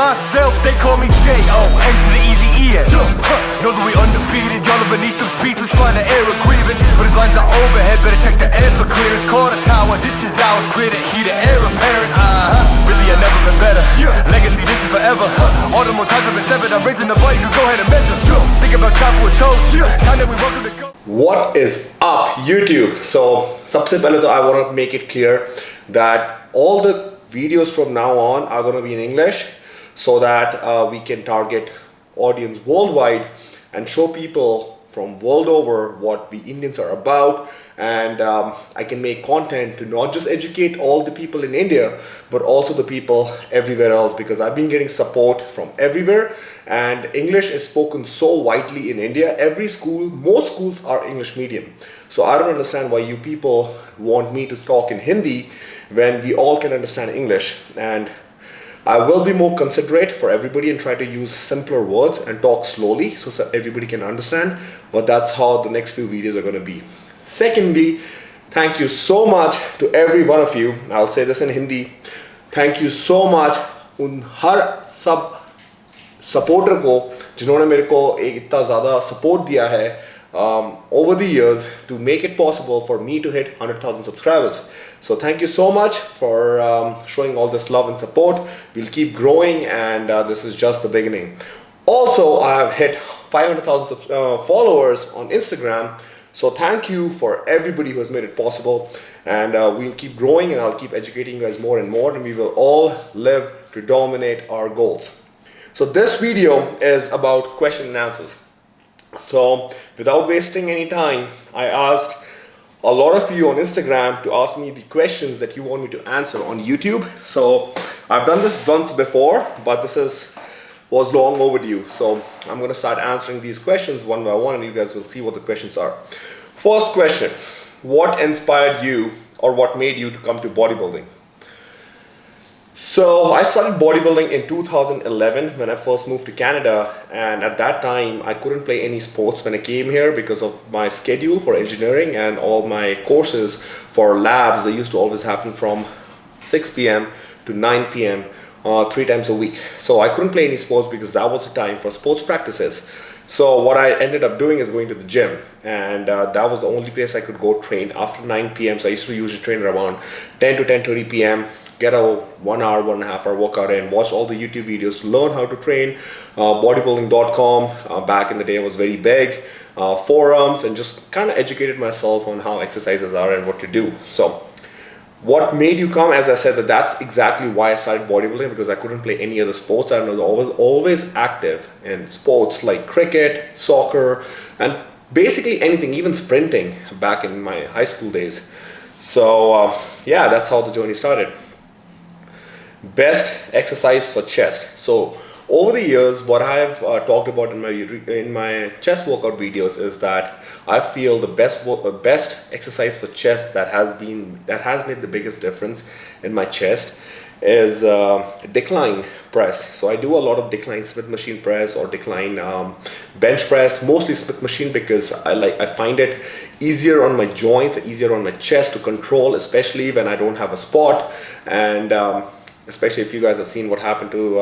myself, they call me J-O-N to the easy E-N. Know that we undefeated, y'all are beneath them speeches trying to air a grievance. But his lines are overhead, better check the air for clearance. Call the tower, this is ours, clear the heat, the air apparent. Really I've never been better, legacy this is forever. All the more times I've been severed, I'm raising the bar, you can go ahead and measure. Think about time for a toast, time that we welcome to go. What is up YouTube? So सबसे पहले तो I want to make it clear that all the videos from now on are going to be in English so that we can target audience worldwide and show people from world over what we Indians are about, and I can make content to not just educate all the people in India but also the people everywhere else, because I've been getting support from everywhere and English is spoken so widely in India. Every school, most schools are English medium, so I don't understand why you people want me to talk in Hindi when we all can understand English. And I will be more considerate for everybody and try to use simpler words and talk slowly so everybody can understand, but that's how the next two videos are going to be. Secondly, thank you so much to every one of you. I'll say this in Hindi. Thank you so much उन हर सब supporter को जिन्होंने मेरे को इतना ज़्यादा support दिया है over the years to make it possible for me to hit 100,000 subscribers. So thank you so much for showing all this love and support. We'll keep growing, and this is just the beginning. Also, I have hit 500,000 followers on Instagram. So thank you for everybody who has made it possible, and we'll keep growing and I'll keep educating you guys more and more, and we will all live to dominate our goals. So this video is about question and answers. So without wasting any time, I asked a lot of you on Instagram to ask me the questions that you want me to answer on YouTube. So I've done this once before, but this was long overdue. So I'm going to start answering these questions one by one and you guys will see what the questions are. First question, what inspired you or what made you to come to bodybuilding? So I started bodybuilding in 2011 when I first moved to Canada, and at that time I couldn't play any sports when I came here because of my schedule for engineering, and all my courses for labs, they used to always happen from 6 p.m. to 9 p.m. 3 times a week. So I couldn't play any sports because that was the time for sports practices. So what I ended up doing is going to the gym, and that was the only place I could go train after 9 p.m. So I used to usually train around 10 to 10:30 p.m. get a 1 hour, 1.5 hour workout in, watch all the YouTube videos, learn how to train. Bodybuilding.com back in the day was very big, forums, and just kind of educated myself on how exercises are and what to do. So what made you come? As I said, that's exactly why I started bodybuilding, because I couldn't play any other sports. I was always active in sports like cricket, soccer, and basically anything, even sprinting back in my high school days. So yeah, that's how the journey started. Best exercise for chest. So over the years, what I've talked about in my chest workout videos is that I feel the best exercise for chest that has made the biggest difference in my chest is decline press. So I do a lot of decline Smith machine press or decline bench press, mostly Smith machine, because I find it easier on my joints, easier on my chest to control, especially when I don't have a spot. And especially if you guys have seen what happened to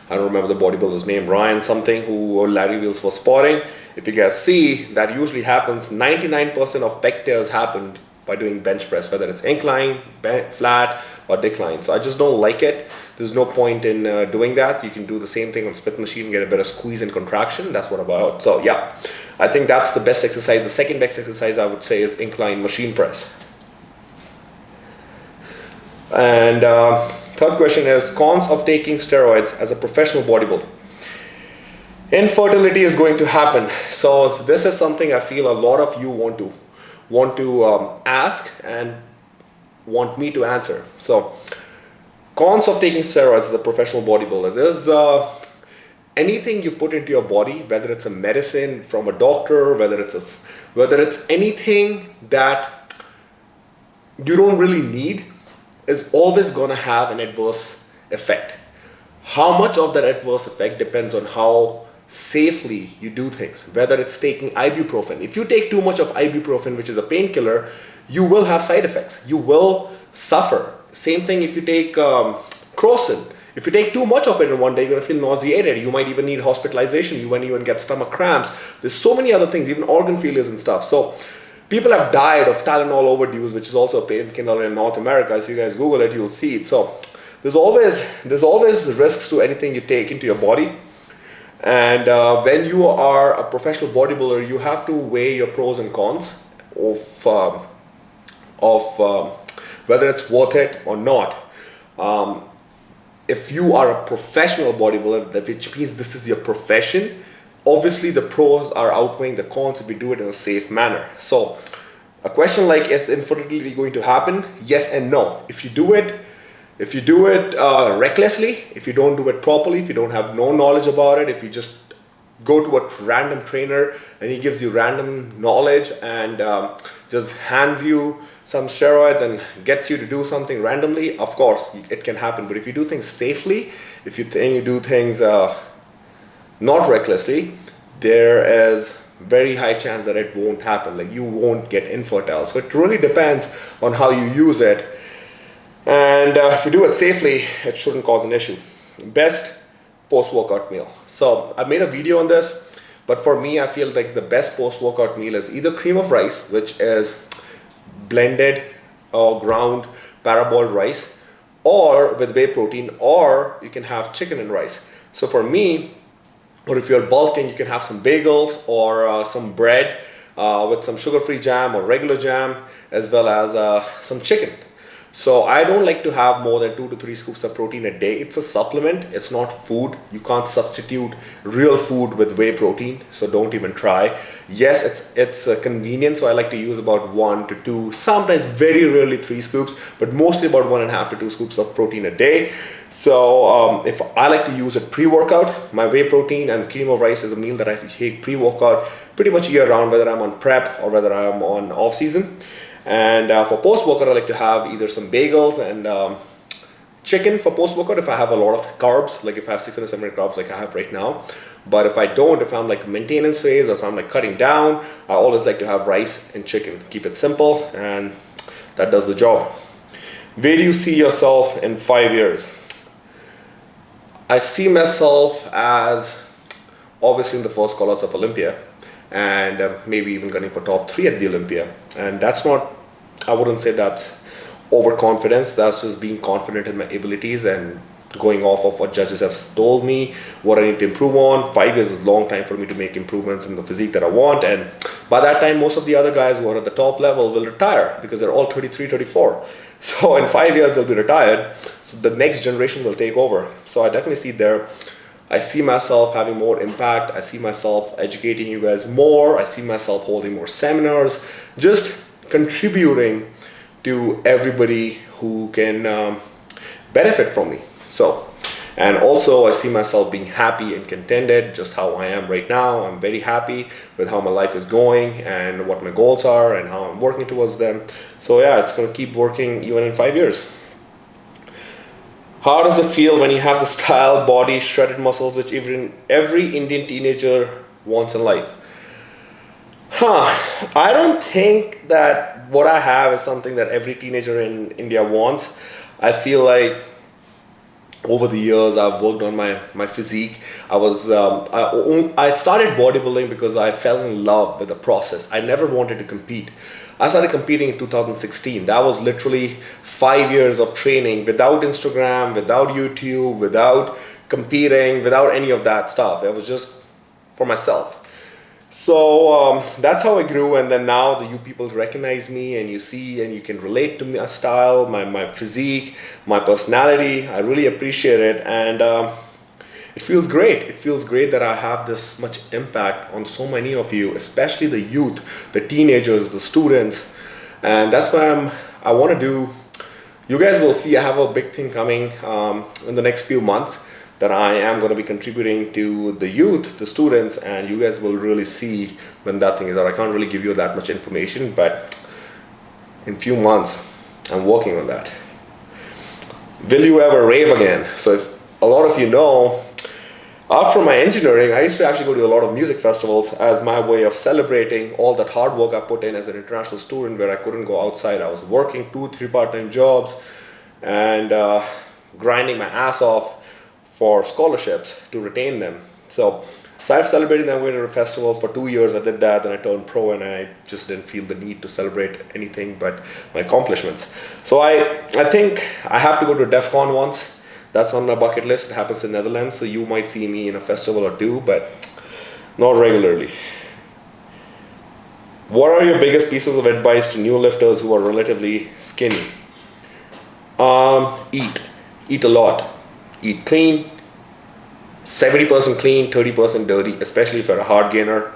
I don't remember the bodybuilder's name, Ryan something, who Larry Wheels was spotting. If you guys see, that usually happens, 99% of pec tears happen by doing bench press, whether it's incline, flat, or decline. So I just don't like it. There's no point in doing that. You can do the same thing on Smith machine, get a better squeeze and contraction. That's what I'm about. So yeah, I think that's the best exercise. The second best exercise I would say is incline machine press. And third question is cons of taking steroids as a professional bodybuilder. Infertility is going to happen. So this is something I feel a lot of you want to ask and want me to answer. So cons of taking steroids as a professional bodybuilder. There's anything you put into your body, whether it's a medicine from a doctor, whether it's anything that you don't really need, is always going to have an adverse effect. How much of that adverse effect depends on how safely you do things, whether it's taking ibuprofen. If you take too much of ibuprofen, which is a painkiller, you will have side effects. You will suffer. Same thing if you take crocin. If you take too much of it in one day, you're going to feel nauseated. You might even need hospitalization. You might even get stomach cramps. There's so many other things, even organ failures and stuff. So people have died of Tylenol overdose, which is also a painkiller in North America. If you guys Google it, you'll see it. So there's always risks to anything you take into your body. And when you are a professional bodybuilder, you have to weigh your pros and cons of whether it's worth it or not. If you are a professional bodybuilder, which means this is your profession, obviously the pros are outweighing the cons if you do it in a safe manner. So a question like, is infertility going to happen? Yes and no. If you do it recklessly, if you don't do it properly, if you don't have no knowledge about it, if you just go to a random trainer and he gives you random knowledge and just hands you some steroids and gets you to do something randomly, of course it can happen. But if you do things safely, if you do things not recklessly, there is very high chance that it won't happen. Like, you won't get infertile. So it really depends on how you use it. And if you do it safely, it shouldn't cause an issue. Best post-workout meal. So I made a video on this, but for me, I feel like the best post-workout meal is either cream of rice, which is blended or ground parboiled rice, or with whey protein, or you can have chicken and rice. So for me, or if you're bulking, you can have some bagels or some bread with some sugar-free jam or regular jam, as well as some chicken. So I don't like to have more than 2 to 3 scoops of protein a day. It's a supplement, it's not food. You can't substitute real food with whey protein, so don't even try. Yes, it's convenient, so I like to use about 1 to 2, sometimes very rarely 3 scoops, but mostly about 1.5 to 2 scoops of protein a day. So if I like to use it pre-workout, my whey protein and cream of rice is a meal that I take pre-workout pretty much year round, whether I'm on prep or whether I'm on off season. And for post-workout, I like to have either some bagels and chicken for post-workout if I have a lot of carbs, like if I have 600, 700 carbs like I have right now. But if I don't, if I'm like maintenance phase or if I'm like cutting down, I always like to have rice and chicken. Keep it simple, and that does the job. Where do you see yourself in 5 years? I see myself as obviously in the first colors of Olympia, and maybe even gunning for top 3 at the Olympia. And that's not, I wouldn't say that's overconfidence, that's just being confident in my abilities and going off of what judges have told me, what I need to improve on. 5 years is a long time for me to make improvements in the physique that I want, and by that time most of the other guys who are at the top level will retire because they're all 33, 34. So in 5 years they'll be retired, so the next generation will take over. So I definitely see there, I see myself having more impact. I see myself educating you guys more. I see myself holding more seminars, just contributing to everybody who can benefit from me. So, and also I see myself being happy and contented, just how I am right now. I'm very happy with how my life is going and what my goals are and how I'm working towards them. So yeah, it's going to keep working even in 5 years. How does it feel when you have the style, body, shredded muscles, which even every Indian teenager wants in life? I don't think that what I have is something that every teenager in India wants. I feel like over the years I've worked on my physique. I started bodybuilding because I fell in love with the process. I never wanted to compete. I started competing in 2016. That was literally 5 years of training without Instagram, without YouTube, without competing, without any of that stuff. It was just for myself. So that's how I grew, and then now you people recognize me and you see and you can relate to my style, my physique, my personality. I really appreciate it, and it feels great. It feels great that I have this much impact on so many of you, especially the youth, the teenagers, the students. And that's why I want to do, you guys will see I have a big thing coming in the next few months that I am going to be contributing to the youth, the students, and you guys will really see when that thing is out. I can't really give you that much information, but in few months I'm working on that. Will you ever rave again? So if a lot of you know, after my engineering, I used to actually go to a lot of music festivals as my way of celebrating all that hard work I put in as an international student, where I couldn't go outside. I was working 2-3 part-time jobs and grinding my ass off. for scholarships to retain them. So I've celebrated them going to festivals for 2 years. I did that, then I turned pro, and I just didn't feel the need to celebrate anything but my accomplishments. So I think I have to go to DEF CON once. That's on my bucket list. It happens in Netherlands, so you might see me in a festival or two, but not regularly. What are your biggest pieces of advice to new lifters who are relatively skinny? Eat a lot. Eat clean. 70% clean, 30% dirty, especially if you're a hard gainer.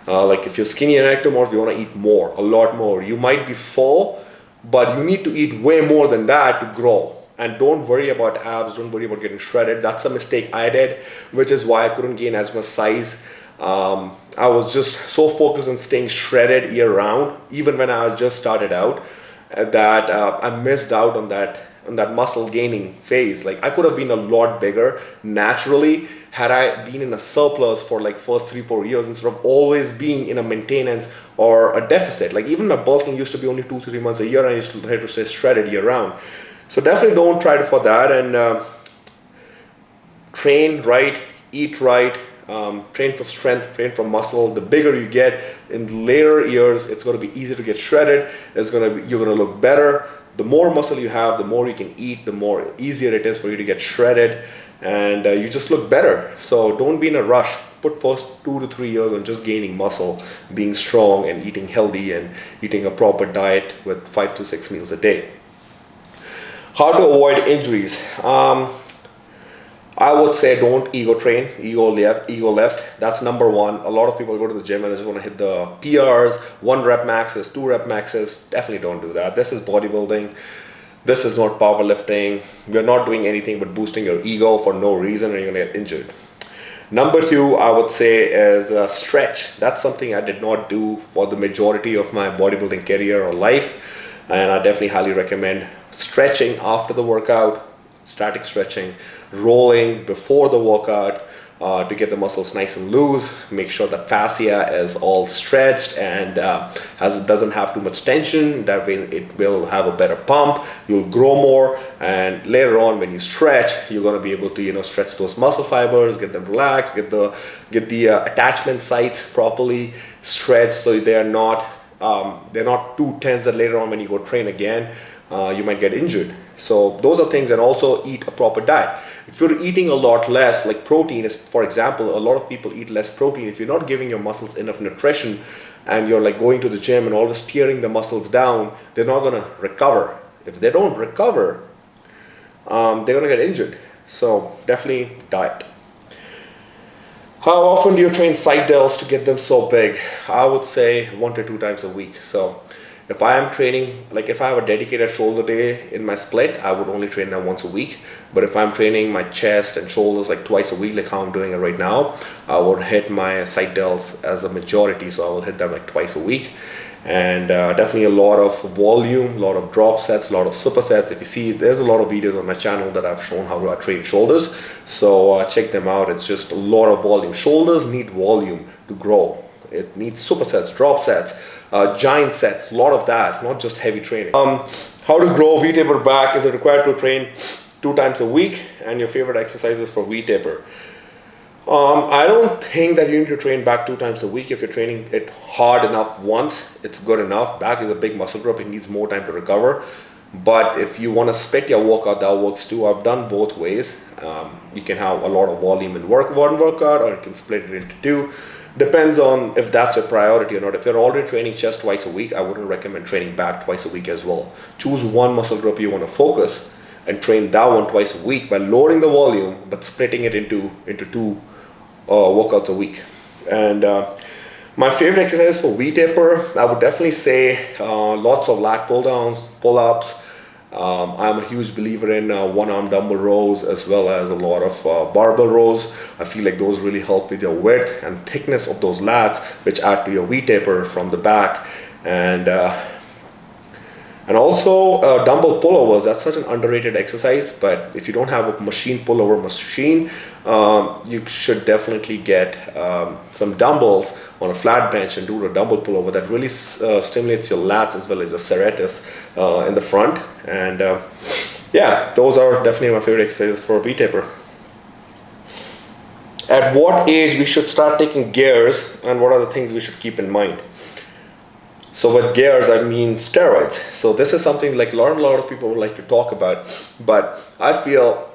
Like if you're skinny and ectomorph, you want to eat more, a lot more. You might be full, but you need to eat way more than that to grow. And don't worry about abs, don't worry about getting shredded. That's a mistake I did, which is why I couldn't gain as much size. I was just so focused on staying shredded year round, even when I was just started out, that I missed out on that muscle gaining phase. Like I could have been a lot bigger naturally had I been in a surplus for like first 3-4 years instead of always being in a maintenance or a deficit. Like even my bulking used to be only 2-3 months a year, and I used to have to stay shredded year round. So definitely don't try for that, and train right, eat right, train for strength, train for muscle. The bigger you get in later years, it's going to be easier to get shredded. You're going to look better. The more muscle you have, the more you can eat, the more easier it is for you to get shredded, and you just look better. So don't be in a rush. Put first 2 to 3 years on just gaining muscle, being strong and eating healthy and eating a proper diet with 5 to 6 meals a day. How to avoid injuries? I would say don't ego train, ego left. That's number one. A lot of people go to the gym and they just want to hit the PRs, 1 rep maxes, 2 rep maxes. Definitely don't do that. This is bodybuilding. This is not powerlifting. You're not doing anything but boosting your ego for no reason, and you're going to get injured. Number 2, I would say, is stretch. That's something I did not do for the majority of my bodybuilding career or life, and I definitely highly recommend stretching after the workout, static stretching, rolling before the workout to get the muscles nice and loose. Make sure the fascia is all stretched and doesn't have too much tension. That way it will have a better pump. You'll grow more, and later on when you stretch, you're going to be able to stretch those muscle fibers, get them relaxed, get the attachment sites properly stretched, so they're not too tense that later on when you go train again, you might get injured. So those are things. And also eat a proper diet. If you're eating a lot less, like protein is, for example, a lot of people eat less protein. If you're not giving your muscles enough nutrition and you're like going to the gym and always tearing the muscles down, they're not going to recover. If they don't recover, they're going to get injured. So definitely diet. How often do you train side delts to get them so big? I would say 1 to 2 times a week. So if I am training, like if I have a dedicated shoulder day in my split, I would only train them once a week. But if I'm training my chest and shoulders like twice a week, like how I'm doing it right now, I would hit my side delts as a majority. So I will hit them like twice a week. And definitely a lot of volume, a lot of drop sets, a lot of supersets. If you see, there's a lot of videos on my channel that I've shown how to train shoulders. So check them out. It's just a lot of volume. Shoulders need volume to grow. It needs supersets, drop sets, giant sets, a lot of that, not just heavy training. How to grow V-taper back? Is it required to train 2 times a week? And your favorite exercises for V-taper? I don't think that you need to train back 2 times a week. If you're training it hard enough once, it's good enough. Back is a big muscle group. It needs more time to recover. But if you want to split your workout, that works too. I've done both ways. You can have a lot of volume in one workout, or you can split it into 2. Depends on if that's your priority or not. If you're already training chest twice a week, I wouldn't recommend training back twice a week as well. Choose one muscle group you want to focus and train that one twice a week by lowering the volume but splitting it into 2 workouts a week. And my favorite exercise for V-taper, I would definitely say lots of lat pull downs, pull-ups. I'm a huge believer in one-arm dumbbell rows, as well as a lot of barbell rows. I feel like those really help with your width and thickness of those lats, which add to your V-taper from the back. And also dumbbell pullovers. That's such an underrated exercise, but if you don't have a machine pullover machine, you should definitely get some dumbbells on a flat bench and do a dumbbell pullover. That really stimulates your lats as well as the serratus in the front. And yeah, those are definitely my favorite exercises for V-taper. at what age we should start taking gears and what are the things we should keep in mind. So with gears, I mean steroids. So this is something like a lot of people would like to talk about, but I feel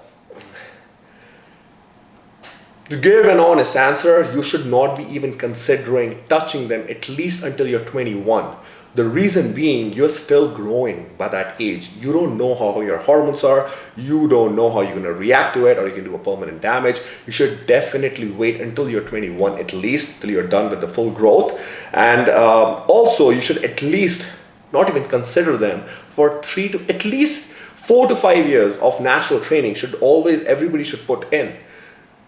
to give an honest answer, you should not be even considering touching them at least until you're 21. The reason being, you're still growing by that age. You don't know how your hormones are. You don't know how you're going to react to it, or you can do a permanent damage. You should definitely wait until you're 21, at least till you're done with the full growth. And also, you should at least not even consider them for at least 4 to 5 years of natural training. Everybody should put in.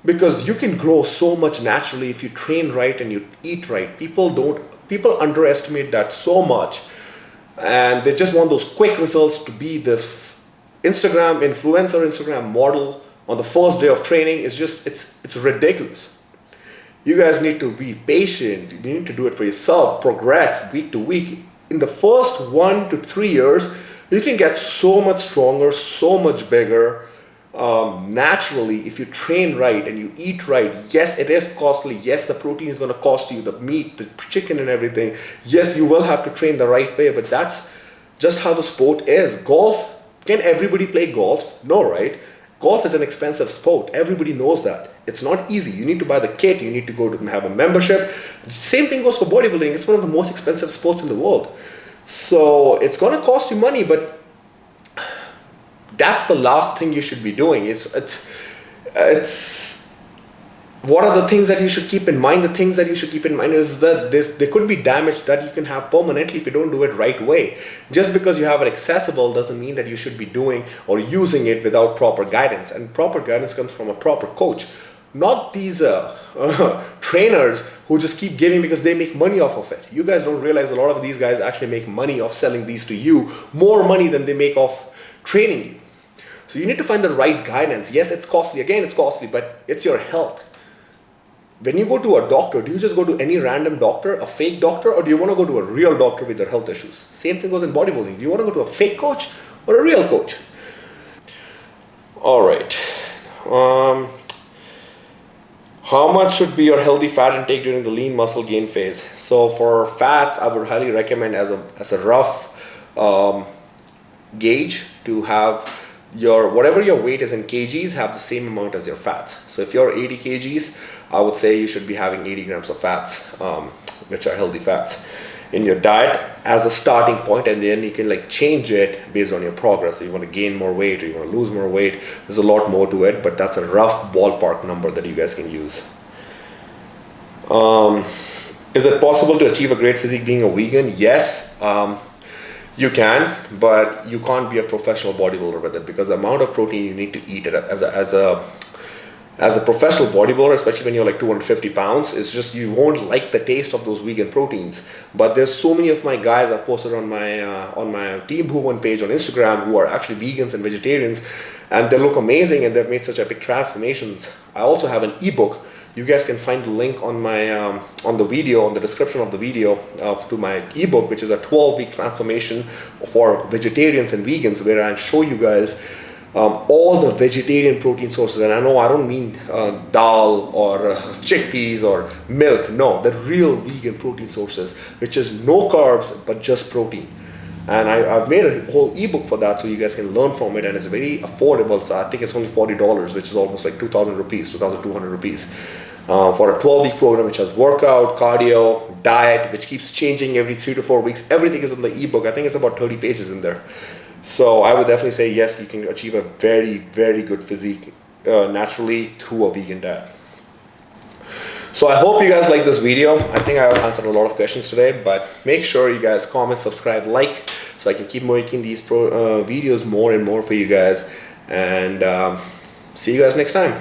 Because you can grow so much naturally if you train right and you eat right. People underestimate that so much, and they just want those quick results to be this Instagram influencer, Instagram model on the first day of training. It's ridiculous. You guys need to be patient. You need to do it for yourself, progress week to week. In the first 1 to 3 years, you can get so much stronger, so much bigger, naturally, if you train right and you eat right. Yes, it is costly. Yes, the protein is going to cost you, the meat, the chicken and everything. Yes, you will have to train the right way, but that's just how the sport is. Golf, can everybody play golf? No, right? Golf is an expensive sport. Everybody knows that. It's not easy. You need to buy the kit. You need to go to have a membership. Same thing goes for bodybuilding. It's one of the most expensive sports in the world. So it's going to cost you money, but that's the last thing you should be doing. It's what are the things that you should keep in mind? The things that you should keep in mind is that there could be damage that you can have permanently if you don't do it right way. Just because you have it accessible doesn't mean that you should be doing or using it without proper guidance. And proper guidance comes from a proper coach, not these trainers who just keep giving because they make money off of it. You guys don't realize a lot of these guys actually make money off selling these to you, more money than they make off training you. So you need to find the right guidance. Yes, it's costly. Again, it's costly, but it's your health. When you go to a doctor, do you just go to any random doctor, a fake doctor, or do you want to go to a real doctor with their health issues? Same thing goes in bodybuilding. Do you want to go to a fake coach or a real coach? All right. How much should be your healthy fat intake during the lean muscle gain phase? So for fats, I would highly recommend as a rough gauge to have whatever your weight is in kgs, have the same amount as your fats. So if you're 80 kgs, I would say you should be having 80 grams of fats, which are healthy fats, in your diet as a starting point, and then you can change it based on your progress. So you want to gain more weight or you want to lose more weight. There's a lot more to it, but that's a rough ballpark number that you guys can use. Is it possible to achieve a great physique being a vegan? Yes. You can, but you can't be a professional bodybuilder with it, because the amount of protein you need to eat as a professional bodybuilder, especially when you're 250 pounds, it's just you won't like the taste of those vegan proteins. But there's so many of my guys I've posted on my Team Bhuwan page on Instagram who are actually vegans and vegetarians, and they look amazing and they've made such epic transformations. I also have an ebook. You guys can find the link on my on the video, on the description of the video, to my ebook, which is a 12-week transformation for vegetarians and vegans, where I show you guys all the vegetarian protein sources. And I know I don't mean dal or chickpeas or milk. No, the real vegan protein sources, which is no carbs but just protein. And I've made a whole ebook for that, so you guys can learn from it, and it's very affordable. So I think it's only $40, which is almost 2,000 rupees, 2,200 rupees. For a 12-week program which has workout, cardio, diet, which keeps changing every 3 to 4 weeks. Everything is in the ebook. I think it's about 30 pages in there. So I would definitely say yes, you can achieve a very, very good physique naturally through a vegan diet. So I hope you guys like this video. I think I answered a lot of questions today, but make sure you guys comment, subscribe, like, so I can keep making these videos more and more for you guys. And see you guys next time.